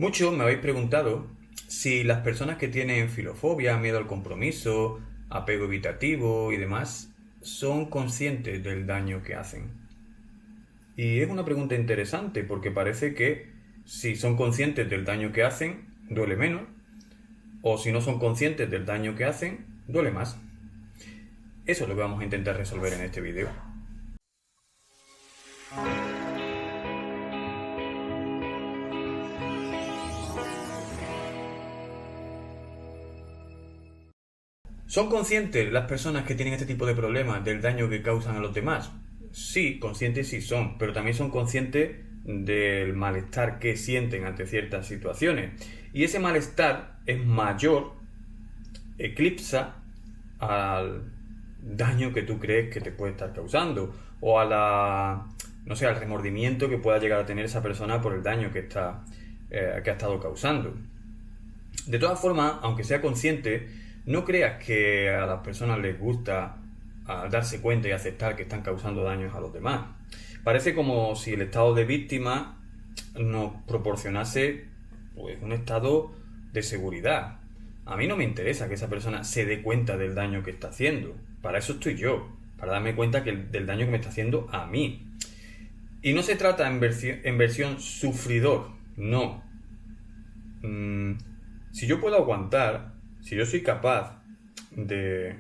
Muchos me habéis preguntado si las personas que tienen filofobia, miedo al compromiso, apego evitativo y demás, son conscientes del daño que hacen. Y es una pregunta interesante porque parece que si son conscientes del daño que hacen, duele menos, o si no son conscientes del daño que hacen, duele más. Eso es lo que vamos a intentar resolver en este vídeo. ¿Son conscientes las personas que tienen este tipo de problemas del daño que causan a los demás? Sí, conscientes sí son, pero también son conscientes del malestar que sienten ante ciertas situaciones. Y ese malestar es mayor, eclipsa al daño que tú crees que te puede estar causando o a no sé, al remordimiento que pueda llegar a tener esa persona por el daño que ha estado causando. De todas formas, aunque sea consciente, no creas que a las personas les gusta darse cuenta y aceptar que están causando daños a los demás. Parece como si el estado de víctima nos proporcionase pues, un estado de seguridad. A mí no me interesa que esa persona se dé cuenta del daño que está haciendo. Para eso estoy yo, para darme cuenta del daño que me está haciendo a mí. Y no se trata en versión sufridor, no. Si yo puedo aguantar, si yo soy capaz de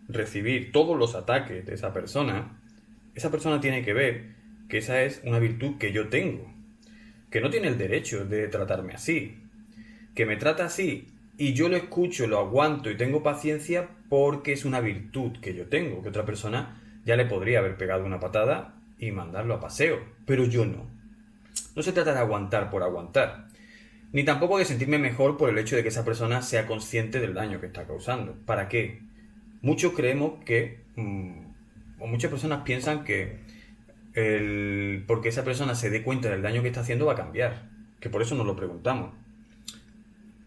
recibir todos los ataques de esa persona tiene que ver que esa es una virtud que yo tengo, que no tiene el derecho de tratarme así, que me trata así y yo lo escucho, lo aguanto y tengo paciencia porque es una virtud que yo tengo, que otra persona ya le podría haber pegado una patada y mandarlo a paseo, pero yo no. No se trata de aguantar por aguantar, ni tampoco de sentirme mejor por el hecho de que esa persona sea consciente del daño que está causando. ¿Para qué? Muchos creemos que, o muchas personas piensan que porque esa persona se dé cuenta del daño que está haciendo va a cambiar, que por eso nos lo preguntamos.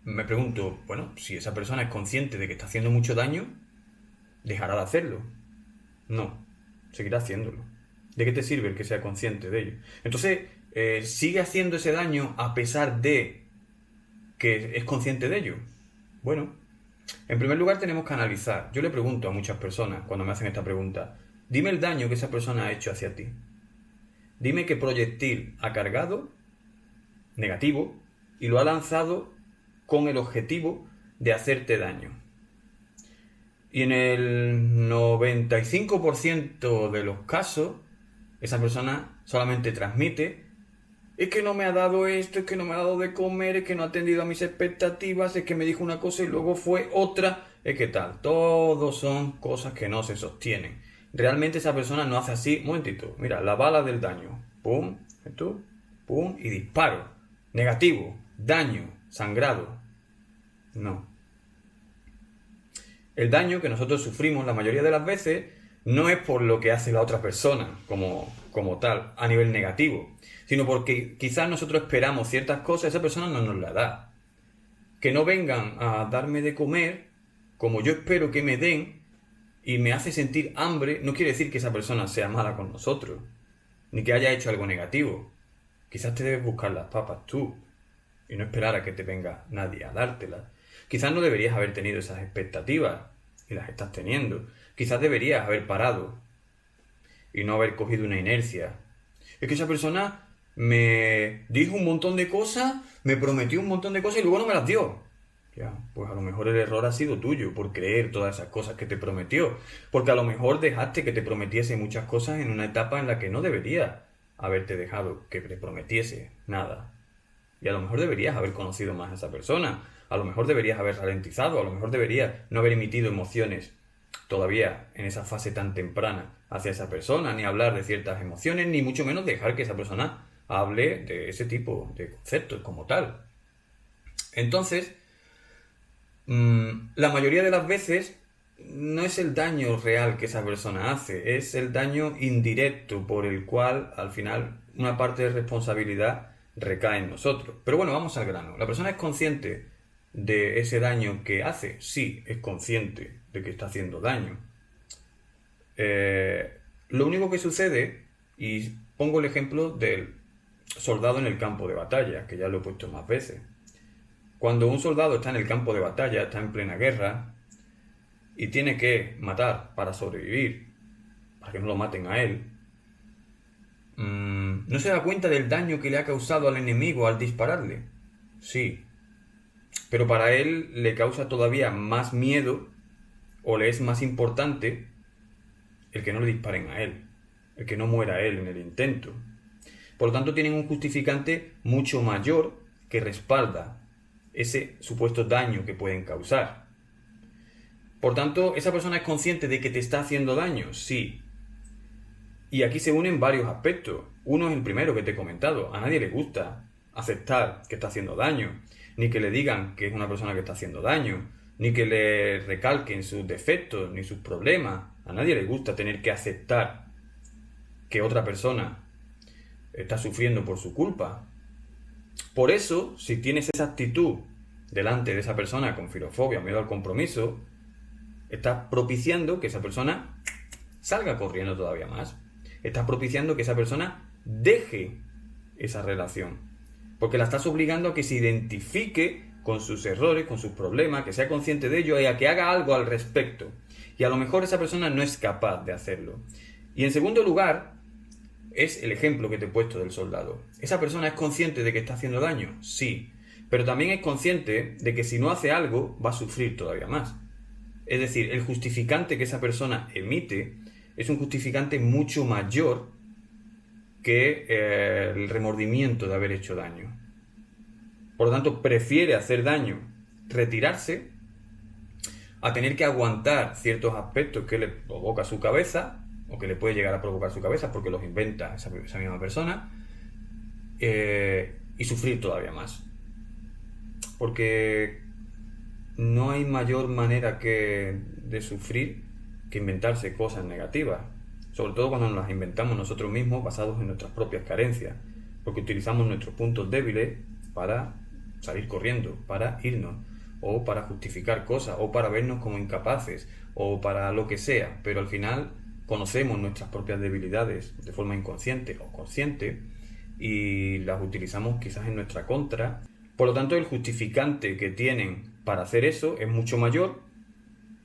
Me pregunto, bueno, si esa persona es consciente de que está haciendo mucho daño, ¿dejará de hacerlo? No, seguirá haciéndolo. ¿De qué te sirve el que sea consciente de ello? Entonces, ¿sigue haciendo ese daño a pesar de que es consciente de ello? Bueno, en primer lugar tenemos que analizar. Yo le pregunto a muchas personas cuando me hacen esta pregunta, dime el daño que esa persona ha hecho hacia ti. Dime qué proyectil ha cargado, negativo, y lo ha lanzado con el objetivo de hacerte daño. Y en el 95% de los casos, esa persona solamente transmite: es que no me ha dado esto, es que no me ha dado de comer, es que no ha atendido a mis expectativas, es que me dijo una cosa y luego fue otra, es que tal. Todos son cosas que no se sostienen. Realmente esa persona no hace así, un momentito, mira, la bala del daño, pum, esto, pum, y disparo. Negativo, daño, sangrado. No. El daño que nosotros sufrimos la mayoría de las veces no es por lo que hace la otra persona como tal, a nivel negativo, sino porque quizás nosotros esperamos ciertas cosas y esa persona no nos las da. Que no vengan a darme de comer como yo espero que me den y me hace sentir hambre, no quiere decir que esa persona sea mala con nosotros, ni que haya hecho algo negativo. Quizás te debes buscar las papas tú y no esperar a que te venga nadie a dártelas. Quizás no deberías haber tenido esas expectativas y las estás teniendo. Quizás deberías haber parado y no haber cogido una inercia. Es que esa persona me dijo un montón de cosas, me prometió un montón de cosas y luego no me las dio. Ya, pues a lo mejor el error ha sido tuyo por creer todas esas cosas que te prometió. Porque a lo mejor dejaste que te prometiese muchas cosas en una etapa en la que no debería haberte dejado que te prometiese nada. Y a lo mejor deberías haber conocido más a esa persona. A lo mejor deberías haber ralentizado. A lo mejor deberías no haber emitido emociones todavía en esa fase tan temprana hacia esa persona, ni hablar de ciertas emociones, ni mucho menos dejar que esa persona hable de ese tipo de conceptos como tal. Entonces, la mayoría de las veces no es el daño real que esa persona hace, es el daño indirecto por el cual al final una parte de responsabilidad recae en nosotros. Pero bueno, vamos al grano. ¿La persona es consciente de ese daño que hace? Sí, es consciente de que está haciendo daño. Lo único que sucede, y pongo el ejemplo del soldado en el campo de batalla, que ya lo he puesto más veces. Cuando un soldado está en el campo de batalla, está en plena guerra, y tiene que matar para sobrevivir, para que no lo maten a él, ¿no se da cuenta del daño que le ha causado al enemigo al dispararle? Sí, pero para él le causa todavía más miedo, o le es más importante, el que no le disparen a él, el que no muera él en el intento. Por lo tanto, tienen un justificante mucho mayor que respalda ese supuesto daño que pueden causar. Por tanto, ¿esa persona es consciente de que te está haciendo daño? Sí. Y aquí se unen varios aspectos. Uno es el primero que te he comentado. A nadie le gusta aceptar que está haciendo daño, ni que le digan que es una persona que está haciendo daño, ni que le recalquen sus defectos, ni sus problemas. A nadie le gusta tener que aceptar que otra persona está sufriendo por su culpa. Por eso, si tienes esa actitud delante de esa persona con filofobia, miedo al compromiso, estás propiciando que esa persona salga corriendo todavía más. Estás propiciando que esa persona deje esa relación. Porque la estás obligando a que se identifique con sus errores, con sus problemas, que sea consciente de ello y a que haga algo al respecto. Y a lo mejor esa persona no es capaz de hacerlo. Y en segundo lugar, es el ejemplo que te he puesto del soldado. ¿Esa persona es consciente de que está haciendo daño? Sí. Pero también es consciente de que si no hace algo, va a sufrir todavía más. Es decir, el justificante que esa persona emite es un justificante mucho mayor que el remordimiento de haber hecho daño. Por lo tanto, prefiere hacer daño, retirarse, a tener que aguantar ciertos aspectos que le provoca su cabeza, o que le puede llegar a provocar su cabeza porque los inventa esa misma persona, y sufrir todavía más. Porque no hay mayor manera de sufrir que inventarse cosas negativas, sobre todo cuando nos las inventamos nosotros mismos basados en nuestras propias carencias, porque utilizamos nuestros puntos débiles para salir corriendo, para irnos, o para justificar cosas, o para vernos como incapaces, o para lo que sea, pero al final conocemos nuestras propias debilidades de forma inconsciente o consciente y las utilizamos quizás en nuestra contra. Por lo tanto, el justificante que tienen para hacer eso es mucho mayor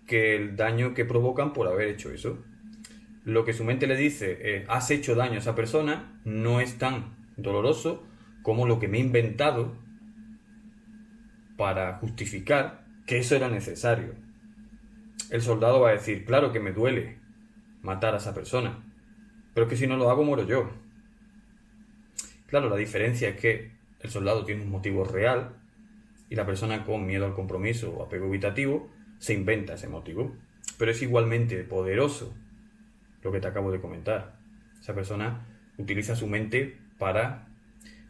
que el daño que provocan por haber hecho eso. Lo que su mente le dice, has hecho daño a esa persona, no es tan doloroso como lo que me he inventado para justificar que eso era necesario. El soldado va a decir, claro que me duele matar a esa persona, pero es que si no lo hago muero yo. Claro, la diferencia es que el soldado tiene un motivo real y la persona con miedo al compromiso o apego evitativo se inventa ese motivo. Pero es igualmente poderoso lo que te acabo de comentar. Esa persona utiliza su mente para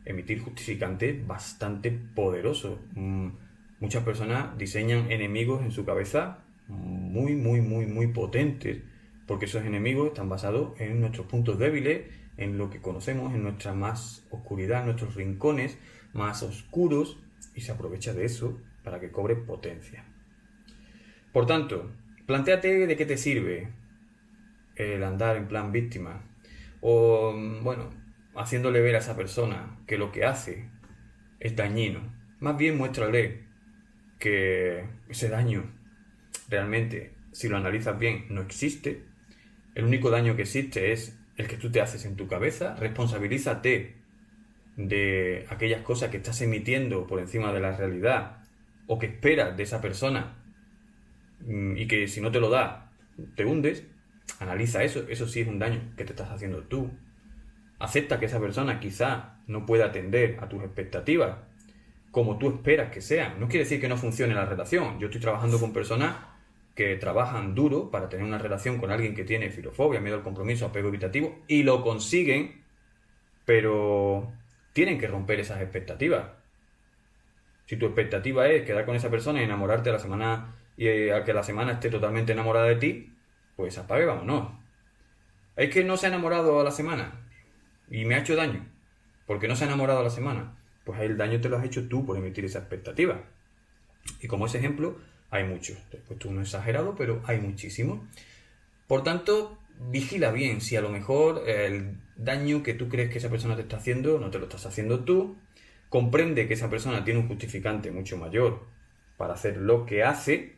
emitir justificantes bastante poderosos. Muchas personas diseñan enemigos en su cabeza muy potentes, porque esos enemigos están basados en nuestros puntos débiles, en lo que conocemos, en nuestra más oscuridad, en nuestros rincones más oscuros, y se aprovecha de eso para que cobre potencia. Por tanto, plantéate de qué te sirve el andar en plan víctima, o haciéndole ver a esa persona que lo que hace es dañino. Más bien muéstrale que ese daño realmente, si lo analizas bien, no existe. El único daño que existe es el que tú te haces en tu cabeza. Responsabilízate de aquellas cosas que estás emitiendo por encima de la realidad o que esperas de esa persona y que si no te lo da, te hundes. Analiza eso. Eso sí es un daño que te estás haciendo tú. Acepta que esa persona quizá no pueda atender a tus expectativas como tú esperas que sean. No quiere decir que no funcione la relación. Yo estoy trabajando con personas que trabajan duro para tener una relación con alguien que tiene filofobia, miedo al compromiso, apego evitativo, y lo consiguen, pero tienen que romper esas expectativas. Si tu expectativa es quedar con esa persona y enamorarte a la semana y a que la semana esté totalmente enamorada de ti, pues apague, vámonos. Es que no se ha enamorado a la semana y me ha hecho daño porque no se ha enamorado a la semana. Pues el daño te lo has hecho tú por emitir esa expectativa. Y como ese ejemplo, hay muchos. Te he puesto uno exagerado, pero hay muchísimos. Por tanto, vigila bien si a lo mejor el daño que tú crees que esa persona te está haciendo no te lo estás haciendo tú. Comprende que esa persona tiene un justificante mucho mayor para hacer lo que hace.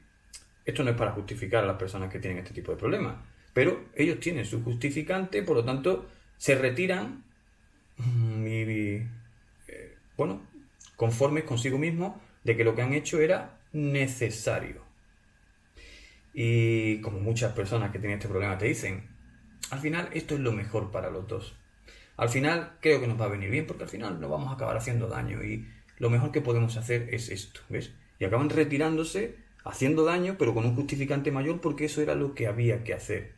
Esto no es para justificar a las personas que tienen este tipo de problemas, pero ellos tienen su justificante, por lo tanto se retiran y, bueno, conformes consigo mismos de que lo que han hecho era necesario. Y como muchas personas que tienen este problema te dicen, al final esto es lo mejor para los dos. Al final creo que nos va a venir bien porque al final nos vamos a acabar haciendo daño y lo mejor que podemos hacer es esto, ¿ves? Y acaban retirándose, haciendo daño, pero con un justificante mayor porque eso era lo que había que hacer.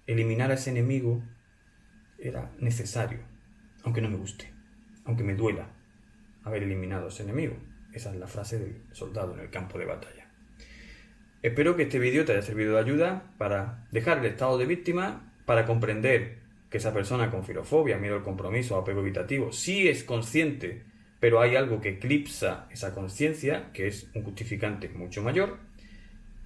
Eliminar a ese enemigo era necesario, aunque no me guste, aunque me duela haber eliminado a ese enemigo. Esa es la frase del soldado en el campo de batalla. Espero que este vídeo te haya servido de ayuda para dejar el estado de víctima, para comprender que esa persona con filofobia, miedo al compromiso, apego evitativo, sí es consciente, pero hay algo que eclipsa esa conciencia, que es un justificante mucho mayor.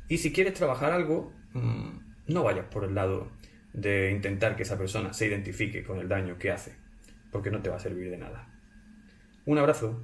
Y si quieres trabajar algo, no vayas por el lado de intentar que esa persona se identifique con el daño que hace, porque no te va a servir de nada. Un abrazo.